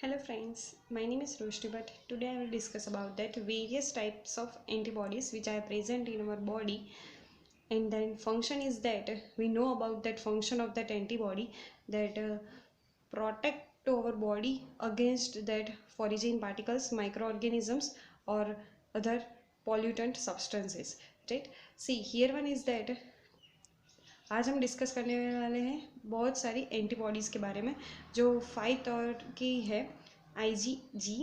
Hello friends, my name is Roshni Bhatt. Today I will discuss about that various types of antibodies which are present in our body, and then function is that we know about that function of that antibody that protect our body against that foreign particles, microorganisms or other pollutant substances, right? See, here one is that आज हम discuss करने वाले हैं बहुत सारी antibodies के बारे में जो 5 तौर की है: IgG,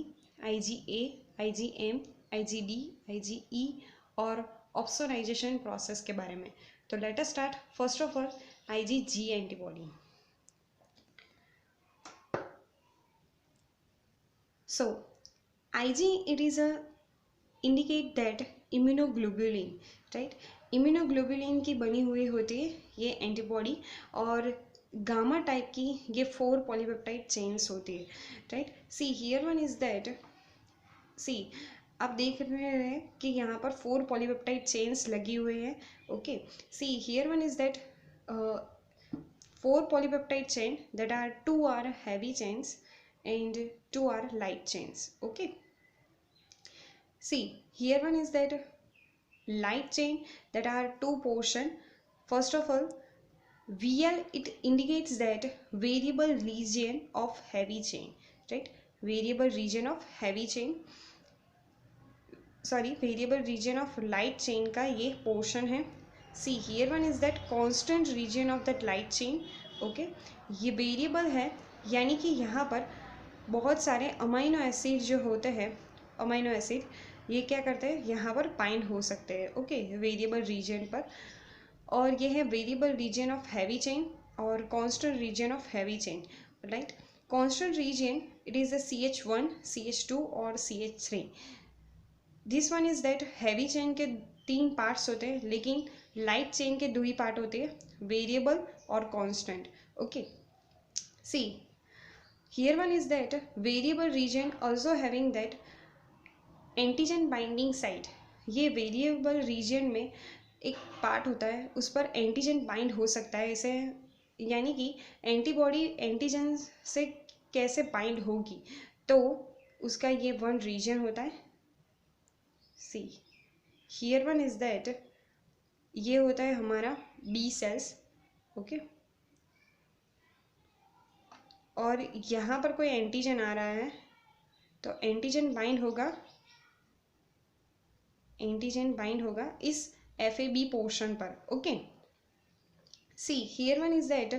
IgA, IgM, IgD, IgE और ऑप्सोनाइजेशन प्रोसेस के बारे में। तो let us start. First of all, IgG antibody. So Ig, it is a indicate that immunoglobulin, right? Immunoglobulin की बनी हुई होती है ये एंटीबॉडी, और गामा टाइप की ये 4 पॉलीपेप्टाइड चेन्स होती है, right? See here one is that, see आप देख रहे हैं कि यहाँ पर 4 पॉलीपेप्टाइड चेन्स लगी हुई है। Okay, see here one is that 4 polypeptide chain that are 2 are heavy chains and 2 are light chains. Okay, see here one is that light chain that are 2 portion. First of all, VL, it indicates that variable region of heavy chain, right? Variable region of heavy chain, sorry, variable region of light chain का ये portion है। See here one is that constant region of that light chain. Okay, ये variable है, यानी कि यहाँ पर बहुत सारे अमाइनो एसिड जो होते हैं, अमाइनो एसिड ये क्या करते हैं, यहाँ पर बाइंड हो सकते हैं। ओके, वेरिएबल रीजन पर, और ये है variable region of heavy chain और constant region of heavy chain, right? Constant region it is the CH1, CH2 और CH3। This one is that heavy chain के 3 पार्ट्स होते हैं, लेकिन लाइट चेन के 2 ही पार्ट होते हैं, वेरिएबल और constant. Okay, see here one is that variable region also having that antigen binding site। ये वेरिएबल रीजन में एक पार्ट होता है, उस पर एंटीजन बाइंड हो सकता है इसे, यानी कि एंटीबॉडी एंटीजन से कैसे बाइंड होगी, तो उसका ये वन रीजन होता है। सी हियर वन इज दैट, ये होता है हमारा बी सेल्स। ओके, और यहाँ पर कोई एंटीजन आ रहा है तो एंटीजन बाइंड होगा इस FAB पोर्शन पर। Okay, see here one is that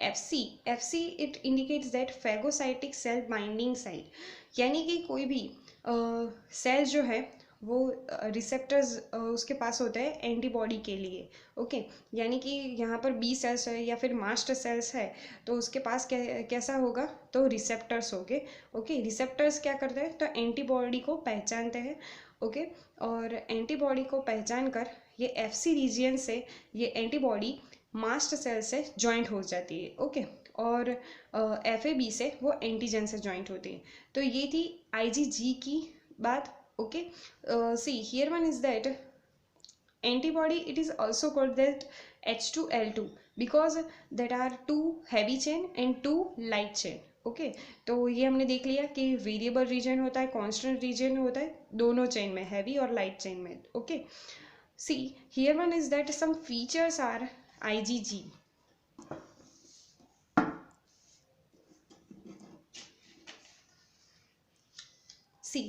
FC it indicates that phagocytic cell binding site, यानी कि कोई भी सेल जो है वो रिसेप्टर्स उसके पास होते हैं एंटीबॉडी के लिए। ओके, यानी कि यहाँ पर बी सेल्स है या फिर मास्टर सेल्स है तो उसके पास कैसा होगा, तो रिसेप्टर्स होंगे। ओके, रिसेप्टर्स क्या करते हैं, तो एंटीबॉडी को पहचानते हैं। ओके, और एंटीबॉडी को पहचान कर ये FC रीजियन से ये एंटीबॉडी मास्ट सेल से जॉइंट हो जाती है। ओके, और FAB से वो एंटीजन से जॉइंट होती है। तो ये थी IgG की बात। Okay, see here one is that antibody, it is also called that H2L2 because that are 2 heavy chain and 2 light chain. Okay, तो ये हमने देख लिया कि वेरिएबल रीजन होता है, कांस्टेंट रीजन होता है दोनों चेन में, हैवी और लाइट चेन में। Okay, see here one is that some features are IgG। See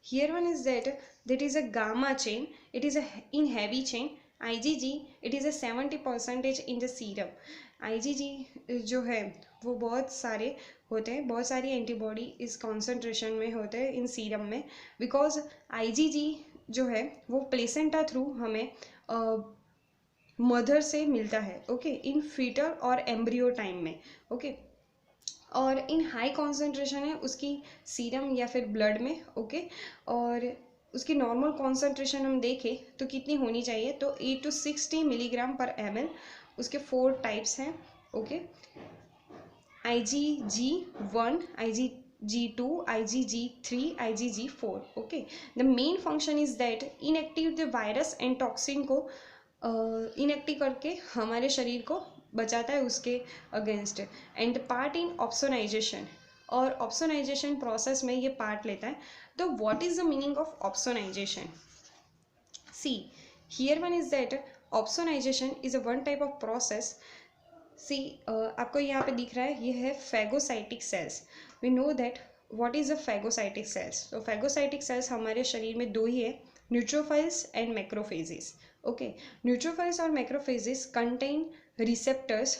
here one is that is a gamma chain, it is a in heavy chain। IgG, it is a 70% in the serum। IgG जो है वो बहुत सारे होते हैं, बहुत सारी antibody इस कॉन्सेंट्रेशन में होते हैं इन सीरम में, बिकॉज IgG जो है वो प्लेसेंटा थ्रू हमें मदर से मिलता है। ओके, इन फीटल और एम्ब्रियो टाइम में। ओके, और इन हाई कॉन्सेंट्रेशन है उसकी सीरम या फिर ब्लड में। ओके, और उसकी नॉर्मल कॉन्सेंट्रेशन हम देखें तो कितनी होनी चाहिए, तो 8 to 60 मिलीग्राम पर ml। उसके 4 टाइप्स हैं। Okay, IgG1, IgG2, IgG3, IgG4। Okay, the main function is that inactive the virus and toxin को इनएक्टिव करके हमारे शरीर को बचाता है उसके against, and part in opsonisation. और ऑप्सोनाइजेशन प्रोसेस में ये पार्ट लेता है। तो what is the meaning of opsonisation? See here one is that opsonisation is a one type of process. See आपको यहाँ पे दिख रहा है, ये है phagocytic cells. We know that what is a phagocytic cells. तो फैगोसाइटिक सेल्स हमारे शरीर में दो ही है, neutrophils and macrophages. Okay, neutrophils और macrophages contain receptors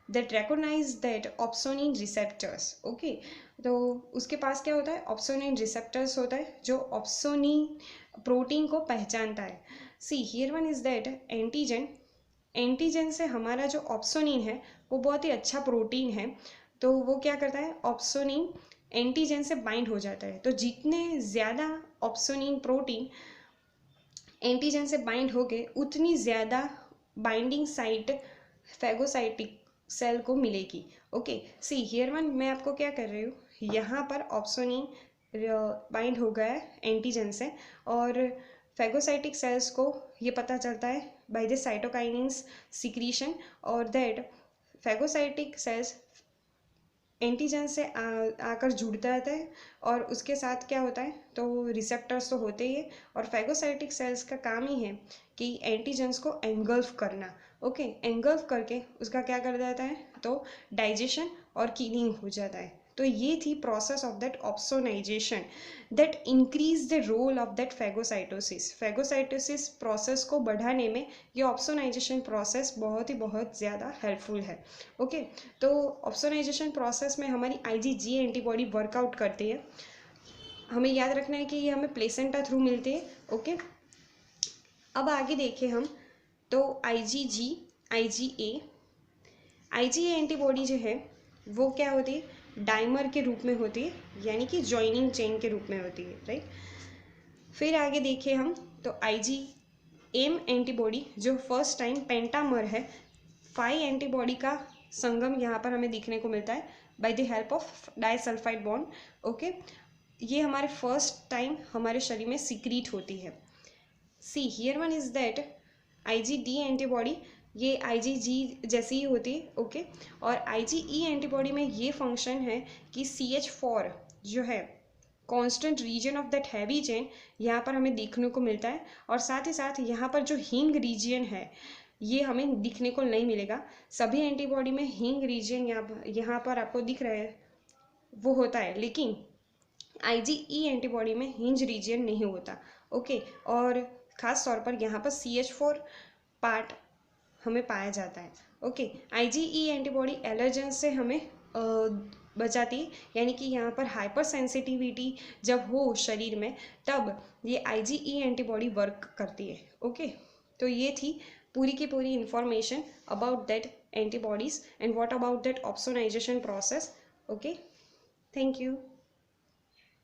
that recognize that opsonin receptors. Okay, तो उसके पास क्या होता है, ऑप्सोनिन रिसेप्टर्स होता है जो ऑप्सोनिन प्रोटीन को पहचानता है। सी here one is that antigen. Antigen से हमारा जो ऑप्सोनिन है वो बहुत ही अच्छा प्रोटीन है, तो वो क्या करता है, ऑप्सोनिन एंटीजन से बाइंड हो जाता है। तो जितने ज़्यादा ऑप्सोनिन प्रोटीन एंटीजन से बाइंड हो गए उतनी ज़्यादा बाइंडिंग साइट फैगोसाइटिक सेल को मिलेगी। ओके, सी हियर वन मैं आपको क्या कर रही हूँ, यहाँ पर ऑप्सोनिन बाइंड हो गया है एंटीजन से, और फैगोसाइटिक सेल्स को ये पता चलता है बाय द साइटोकाइनिन्स सिक्रीशन, और दैट फैगोसाइटिक सेल्स एंटीजन से आकर जुड़ जाता है, और उसके साथ क्या होता है, तो रिसेप्टर्स तो होते ही है, और फैगोसाइटिक सेल्स का काम ही है कि एंटीजन्स को एंगल्फ करना। ओके, एंगल्फ करके उसका क्या कर देता है, तो डाइजेशन और किलिंग हो जाता है। तो ये थी process of that opsonization that increase the role of that phagocytosis. Phagocytosis process को बढ़ाने में ये ऑप्सोनाइजेशन प्रोसेस बहुत ज़्यादा हेल्पफुल है। ओके, तो ऑप्सोनाइजेशन प्रोसेस में हमारी IgG एंटीबॉडी वर्कआउट करती है। हमें याद रखना है कि ये हमें प्लेसेंटा थ्रू मिलती है। ओके, अब आगे देखें हम, तो IgG IgA एंटीबॉडी जो है वो क्या होती है, डाइमर के रूप में होती है, यानी कि जॉइनिंग चेन के रूप में होती है, राइट। फिर आगे देखें हम, तो IgM एंटीबॉडी जो फर्स्ट टाइम पेंटामर है, 5 एंटीबॉडी का संगम यहाँ पर हमें देखने को मिलता है by the help of disulphide bond. Okay, ये हमारे फर्स्ट टाइम हमारे शरीर में सीक्रीट होती है। सी here one is that IgD antibody, ये IgG जैसी ही होती है। ओके, और IgE एंटीबॉडी में ये फंक्शन है कि CH4 जो है constant region of that heavy chain यहाँ पर हमें देखने को मिलता है, और साथ ही साथ यहाँ पर जो हिंग रीजन है ये हमें दिखने को नहीं मिलेगा। सभी एंटीबॉडी में हिंग रीजन यहाँ पर आपको दिख रहा है वो होता है, लेकिन IgE एंटीबॉडी में हिंज रीजन नहीं होता। ओके, और ख़ास तौर पर यहाँ पर CH4 पार्ट हमें पाया जाता है। ओके, IgE एंटीबॉडी एलर्जन से हमें बचाती है, यानी कि यहाँ पर हाइपर सेंसिटिविटी जब हो शरीर में तब ये IgE एंटीबॉडी वर्क करती है। ओके, तो ये थी पूरी की पूरी information about that antibodies and what about that opsonization process. Okay, thank you.